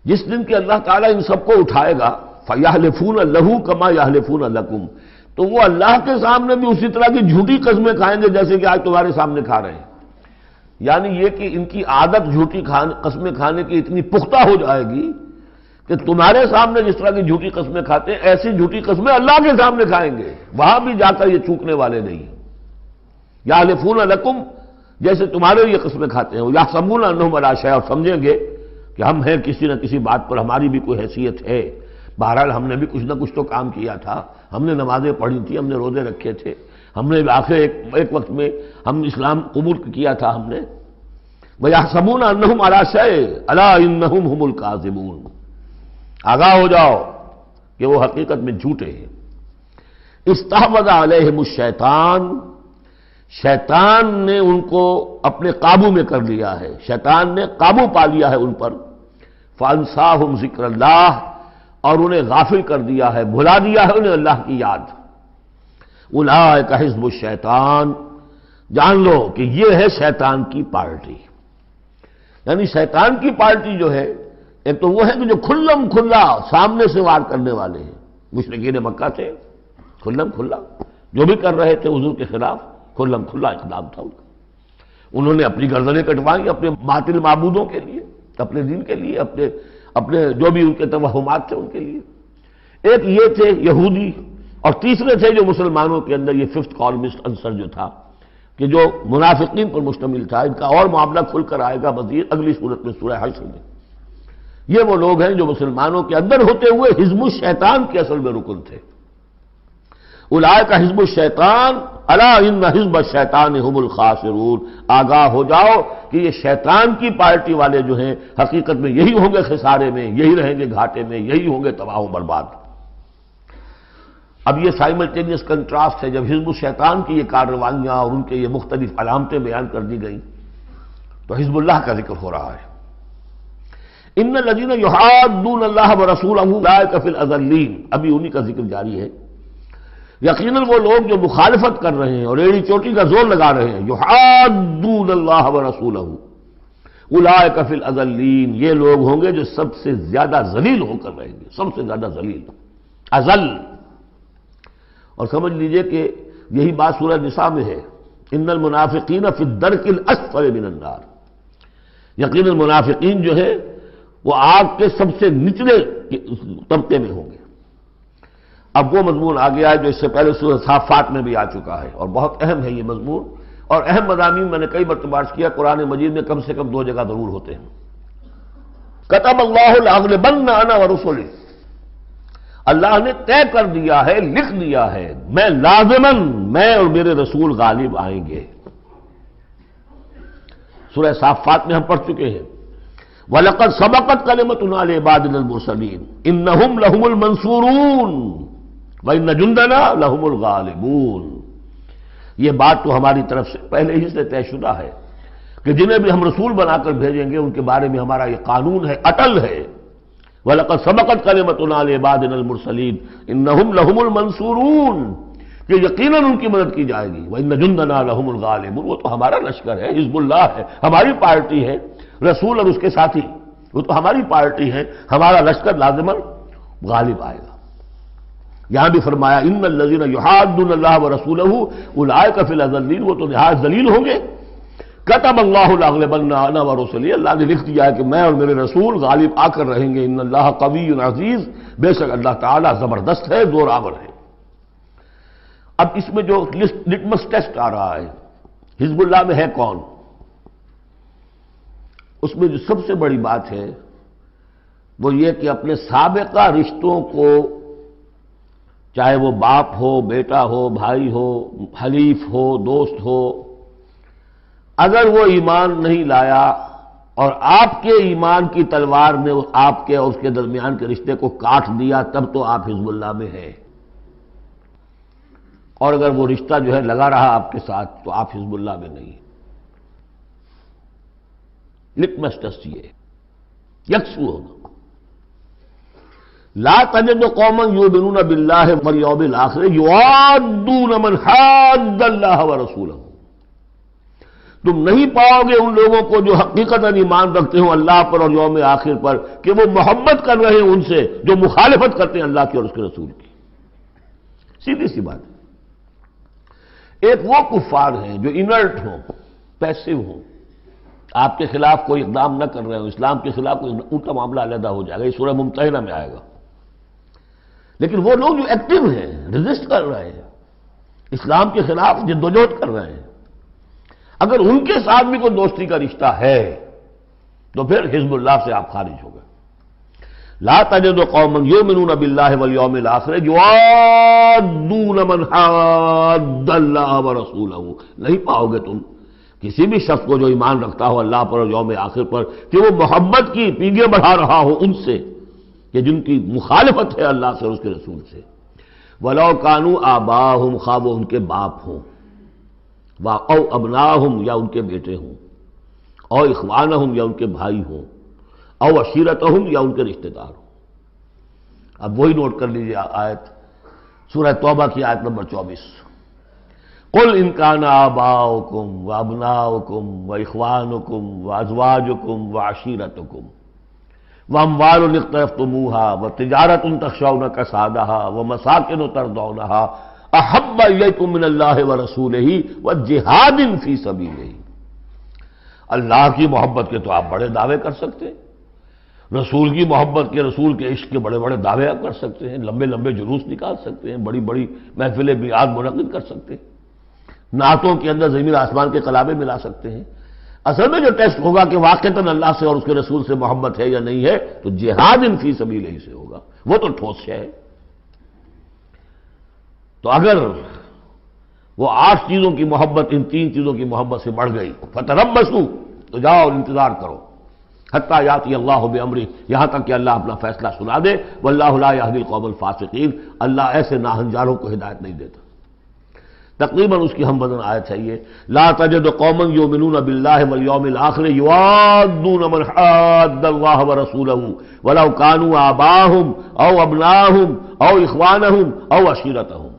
جس دن کہ اللہ تعالیٰ ان سب کو اٹھائے گا، فَيَحْلِفُونَ لَهُ كَمَا يَحْلِفُونَ لَكُمْ، تو وہ اللہ کے سامنے بھی اسی طرح کی جھوٹی قسمیں کھائیں گے جیسے کہ آج تمہارے سامنے کھا رہے ہیں۔ یعنی یہ کہ ان کی عادت جھوٹی قسمیں کھانے کی اتنی پختہ ہو جائے گی کہ تمہارے سامنے جس طرح کی جھوٹی قسمیں کھاتے ہیں، ایسی جھوٹی قسمیں اللہ کے سامنے کھائیں گے، وہاں بھی جا کر یہ چوکنے والے نہیں۔ یحلفون لکم، جیسے تمہارے یہ قسمیں کھاتے ہیں، یحسبون انہم علی شیء، اور سمجھیں گے کہ ہم ہیں کسی نہ کسی بات پر، ہماری بھی کوئی حیثیت ہے، بہرحال ہم نے بھی کچھ نہ کچھ تو کام کیا تھا، ہم نے نمازیں پڑھی تھی، ہم نے روزے رکھے تھے، ہم نے آخر ایک وقت میں ہم اسلام قبول کیا تھا ہم نے۔ وَيَحْسَبُونَ أَنَّهُمْ عَلَىٰ شَيْءٍ أَلَا إِنَّهُمْ هُمُ الْكَاذِبُونَ، آگاہ ہو جاؤ کہ وہ حقیقت میں جھوٹے ہیں۔ استحوذ علیہم الشیطان، شیطان نے ان کو اپنے قابو میں کر لیا ہے، شیطان نے قابو پا لیا ہے ان پر۔ فَأَنسَاهُمْ ذِكْرَ اللَّهِ، اور انہیں غافل کر دیا ہے، بھلا دیا ہے انہیں اللہ کی یاد۔ اولئک حزب الشیطان، جان لو کہ یہ ہے شیطان کی پارٹی۔ یعنی شیطان کی پارٹی جو ہے، ایک تو وہ ہے کہ جو کھلم کھلا سامنے سے وار کرنے والے ہیں، مشرکین مکہ تھے، کھلم کھلا جو بھی کر رہے تھے حضور کے خلاف، کھلم کھلا اقدام تھا ان کا۔ انہوں نے اپنی گردنیں کٹوائیں اپنے باطل معبودوں کے لیے، اپنے دین کے لیے، اپنے جو بھی ان کے توہمات تھے ان کے لیے۔ ایک یہ تھے یہودی، اور تیسرے تھے جو مسلمانوں کے اندر یہ ففتھ کالمسٹ عنصر جو تھا، کہ جو منافقین پر مشتمل تھا۔ ان کا اور معاملہ کھل کر آئے گا مزید اگلی صورت میں، سورہ حشر میں۔ یہ وہ لوگ ہیں جو مسلمانوں کے اندر ہوتے ہوئے حزب الشیطان کے اصل میں رکن تھے۔ اولئک حزب الشیطان الا ان حزب الشیطان هم الخاسرون، آگاہ ہو جاؤ کہ یہ شیطان کی پارٹی والے جو ہیں حقیقت میں یہی ہوں گے خسارے میں، یہی رہیں گے گھاٹے میں، یہی ہوں گے تباہ و برباد۔ اب یہ سائملٹینیس کنٹراسٹ ہے، جب حزب الشیطان کی یہ کارروائیاں اور ان کے یہ مختلف علامتیں بیان کر دی گئیں تو حزب اللہ کا ذکر ہو رہا ہے۔ ان الذین یحادون اللہ ورسولہ اولئک فی الاذلین، ابھی انہی کا ذکر جاری ہے۔ یقیناً وہ لوگ جو مخالفت کر رہے ہیں اور ایڑی چوٹی کا زور لگا رہے ہیں، یحادون اللہ ورسولہ اولئک فی الاذلین، یہ لوگ ہوں گے جو سب سے زیادہ ذلیل ہو کر رہیں گے، سب سے زیادہ ذلیل، اذل۔ اور سمجھ لیجئے کہ یہی بات سورہ نساء میں ہے، ان المنافقین فی الدرک الاسفل من النار، یقیناً منافقین جو ہے وہ آگ کے سب سے نچلے طبقے میں ہوں گے۔ اب وہ مضمون آ گیا ہے جو اس سے پہلے سورہ صافات میں بھی آ چکا ہے، اور بہت اہم ہے یہ مضمون، اور اہم مضامین میں نے کئی مرتبہ عرض کیا، قرآن مجید میں کم سے کم 2 جگہ ضرور ہوتے ہیں۔ کتب اللہ لاغلبن انا ورسلی، اللہ نے طے کر دیا ہے، لکھ دیا ہے، میں لازماً، میں اور میرے رسول غالب آئیں گے۔ سورہ صافات میں ہم پڑھ چکے ہیں، وَلَقَدْ سَبَقَتْ كَلِمَتُنَا لِعِبَادِنَا الْمُرْسَلِينَ إِنَّهُمْ لَهُمُ الْمَنْصُورُونَ وَإِنَّ جُنْدَنَا لَهُمُ الْغَالِبُونَ۔ یہ بات تو ہماری طرف سے پہلے ہی سے طے شدہ ہے کہ جنہیں بھی ہم رسول بنا کر بھیجیں گے ان کے بارے میں ہمارا یہ قانون ہے، اٹل ہے۔ وَلَقَدْ سَبَقَتْ كَلِمَتُنَا لِعِبَادِنَا الْمُرْسَلِينَ إِنَّهُمْ لَهُمُ الْمَنْصُورُونَ، کہ یقیناً ان کی مدد کی جائے گی۔ وَإِنَّ جُنْدَنَا لَهُمُ الْغَالِبُونَ، وہ تو ہمارا لشکر ہے، حزب اللہ ہے، ہماری پارٹی ہے، رسول اور اس کے ساتھی وہ تو ہماری پارٹی ہے، ہمارا لشکر لازماً غالب آئے گا۔ یہاں بھی فرمایا ان الذین یحادون اللہ ورسولہ اولئک فی الاذلین، وہ تو نہایت ذلیل ہوں گے۔ کتب اللہ لاغلبن انا ورسلی، اللہ نے لکھ دیا ہے کہ میں اور میرے رسول غالب آ کر رہیں گے۔ ان اللہ قوی عزیز، بے شک اللہ تعالی زبردست ہے، زور آور ہے۔ اب اس میں جو لٹمس ٹیسٹ آ رہا ہے، حزب اللہ میں ہے کون، اس میں جو سب سے بڑی بات ہے وہ یہ کہ اپنے سابقہ رشتوں کو، چاہے وہ باپ ہو، بیٹا ہو، بھائی ہو، حلیف ہو، دوست ہو، اگر وہ ایمان نہیں لایا اور آپ کے ایمان کی تلوار نے آپ کے اور اس کے درمیان کے رشتے کو کاٹ دیا، تب تو آپ حزب اللہ میں ہیں، اور اگر وہ رشتہ جو ہے لگا رہا آپ کے ساتھ تو آپ حزب اللہ میں نہیں۔ لٹمس ٹیسٹ یہ یکسو ہوگا۔ لا تجد قوما یؤمنون باللہ والیوم الآخر یوادون من حاد اللہ ورسولہ، تم نہیں پاؤ گے ان لوگوں کو جو حقیقتاً ایمان رکھتے ہوں اللہ پر اور یوم آخر پر کہ وہ محبت کر رہے ہیں ان سے جو مخالفت کرتے ہیں اللہ کی اور اس کے رسول کی۔ سیدھی سی بات ہے۔ ایک وہ کفار ہیں جو انرٹ ہوں، پیسو ہوں، آپ کے خلاف کوئی اقدام نہ کر رہے ہوں، اسلام کے خلاف کوئی، ان کا معاملہ علیحدہ ہو جائے گا، یہ سورہ ممتحنہ میں آئے گا۔ لیکن وہ لوگ جو ایکٹیو ہیں، ریزسٹ کر رہے ہیں، اسلام کے خلاف جدوجہد کر رہے ہیں، اگر ان کے ساتھ بھی کوئی دوستی کا رشتہ ہے تو پھر حزب اللہ سے آپ خارج ہو گئے۔ لا تجد قوما یؤمنون باللہ والیوم الآخر یوادون من حاد اللہ ورسولہ، نہیں پاؤ گے تم کسی بھی شخص کو جو ایمان رکھتا ہو اللہ پر اور یوم آخر پر کہ وہ محبت کی پیگیں بڑھا رہا ہو ان سے کہ جن کی مخالفت ہے اللہ سے اور اس کے رسول سے۔ وَلَوْ كَانُوا آبَاءَهُمْ، خواہ وہ ان کے باپ ہوں، او ابناءہم یا ان کے بیٹے ہوں، او اخوانہم یا ان کے بھائی ہوں، او عشیرتہم یا ان کے رشتہ دار ہوں۔ اب وہی نوٹ کر لیجیے آیت سورہ توبہ کی آیت نمبر 24، قل ان کان آباؤکم وابناؤکم واخوانکم وازواجکم وعشیرتکم واموال اقترفتموها وتجارۃ تخشون کسادها ومساکن ترضونها احب الیکم من اللہ ورسولہ وجہاد فی سبیلہ۔ اللہ کی محبت کے تو آپ بڑے دعوے کر سکتے ہیں، رسول کی محبت کے، رسول کے عشق کے بڑے بڑے دعوے آپ کر سکتے ہیں، لمبے لمبے جلوس نکال سکتے ہیں، بڑی بڑی محفل بیعات منعقد کر سکتے ہیں، نعتوں کے اندر زمین آسمان کے قلابے ملا سکتے ہیں۔ اصل میں جو ٹیسٹ ہوگا کہ واقعتاً اللہ سے اور اس کے رسول سے محبت ہے یا نہیں ہے تو جہاد فی سبیلہ سے ہوگا، وہ تو ٹھوس ہے۔ تو اگر وہ 8 چیزوں کی محبت ان 3 چیزوں کی محبت سے بڑھ گئی، فتربصوا، تو جاؤ اور انتظار کرو، حتی یاتی اللہ بامرہ، یہاں تک کہ اللہ اپنا فیصلہ سنا دے۔ واللہ لا یہدی القوم الفاسقین، اللہ ایسے ناہنجاروں کو ہدایت نہیں دیتا۔ تقریباً اس کی ہم وزن آیت ہے یہ، لا تجد قوما یؤمنون باللہ والیوم الآخر یوادون من حاد اللہ ورسولہ ولو کانوا آباءہم او ابناءہم او اخوانہم او عشیرتہم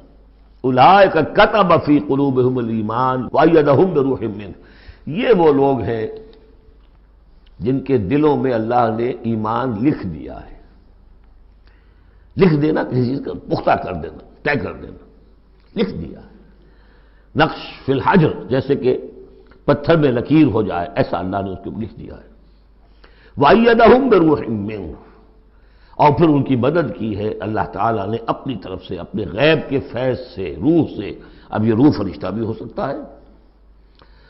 اولئک کتب فی قلوبہم الایمان وایدہم بروح منہ۔ یہ وہ لوگ ہیں جن کے دلوں میں اللہ نے ایمان لکھ دیا ہے۔ لکھ دینا کسی چیز کا پختہ کر دینا، طے کر دینا، لکھ دیا ہے، نقش فی الحجر، جیسے کہ پتھر میں لکیر ہو جائے، ایسا اللہ نے اس کو لکھ دیا ہے۔ وَأَيَّدَهُمْ بِرُوحٍ مِّنْهُ، اور پھر ان کی مدد کی ہے اللہ تعالیٰ نے اپنی طرف سے، اپنے غیب کے فیض سے، روح سے۔ اب یہ روح فرشتہ بھی ہو سکتا ہے،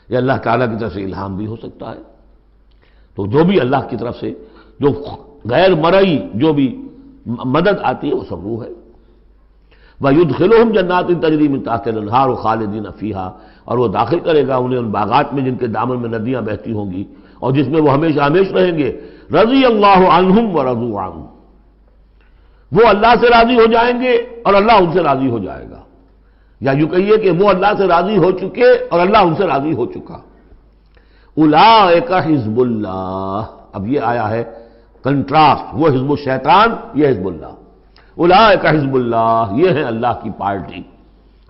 یہ اللہ تعالیٰ کی طرف سے الہام بھی ہو سکتا ہے۔ تو جو بھی اللہ کی طرف سے جو غیر مرئی جو بھی مدد آتی ہے وہ سب وہ ہے۔ وَيُدْخِلُهُمْ جَنَّاتٍ تَجْرِي مِن تَحْتِهَا الْأَنْهَارُ خَالِدِينَ فِيهَا، اور وہ داخل کرے گا انہیں ان باغات میں جن کے دامن میں ندیاں بہتی ہوں گی اور جس میں وہ ہمیشہ ہمیش رہیں گے۔ رضی اللہ عنہم ورضوا عنہ، وہ اللہ سے راضی ہو جائیں گے اور اللہ ان سے راضی ہو جائے گا، یا یوں کہیے کہ وہ اللہ سے راضی ہو چکے اور اللہ ان سے راضی ہو چکا۔ اولئک حزب اللہ، اب یہ آیا ہے کنٹراسٹ، وہ حزب الشیطان، یہ حزب اللہ۔ اولئک حزب اللہ، یہ ہے اللہ کی پارٹی،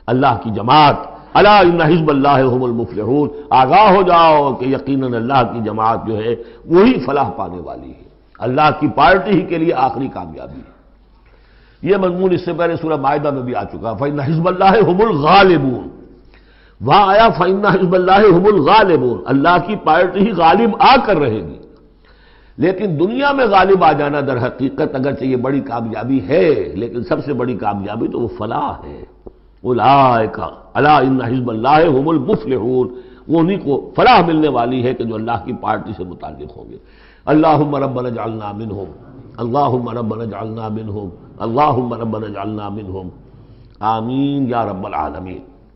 اللہ کی جماعت۔ الا ان حزب اللہ هم المفلحون، آگاہ ہو جاؤ کہ یقیناً اللہ کی جماعت جو ہے وہی فلاح پانے والی ہے، اللہ کی پارٹی ہی کے لیے آخری کامیابی ہے۔ یہ مضمون اس سے پہلے سورہ مائدہ میں بھی آ چکا، فإن حزب اللہ هم الغالبون، وہاں آیا فإن حزب اللہ هم الغالبون، اللہ کی پارٹی ہی غالب آ کر رہے گی۔ لیکن دنیا میں غالب آ جانا در حقیقت اگرچہ یہ بڑی کامیابی ہے، لیکن سب سے بڑی کامیابی تو وہ فلاح ہے۔ اولئک الا ان حزب اللہ هم المفلحون، وہ انہیں کو فلاح ملنے والی ہے کہ جو اللہ کی پارٹی سے متعلق ہوں گے۔ اللہم ربنا اجعلنا منہم، اللہم ربنا اجعلنا منہم، اللہم ربنا اجعلنا منہم، آمین یا رب العالمین۔